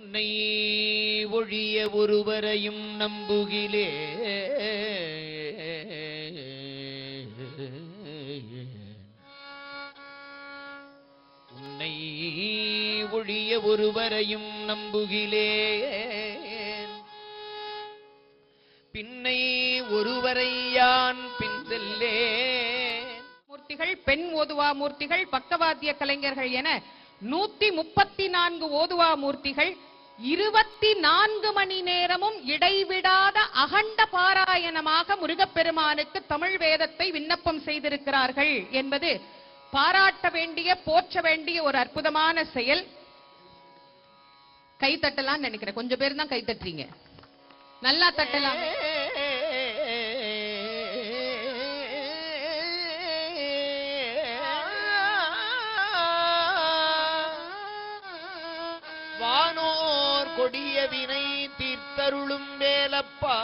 உன்னை ஒழிய ஒருவரையும் நம்புகிலே உன்னை ஒழிய ஒருவரையும் நம்புகிலேன் பின்னை ஒருவரை யான் பின் செல்லேன். மூர்த்திகள், பெண் ஓதுவா மூர்த்திகள், பக்கவாத்திய கலைஞர்கள் என 134 ஓதுவா மூர்த்திகள் 24 மணி நேரமும் இடைவிடாத அகண்ட பாராயணமாக முருகப்பெருமானுக்கு தமிழ் வேதத்தை விண்ணப்பம் செய்திருக்கிறார்கள் என்பது பாராட்ட வேண்டிய, போற்ற வேண்டிய ஒரு அற்புதமான செயல். கை தட்டலாம் நினைக்கிறேன், கொஞ்சம் பேர் தான் கை தட்டுறீங்க, நல்லா தட்டலாம். வானோர் கொடிய வினை தீர்த்தருளும் வேலப்பா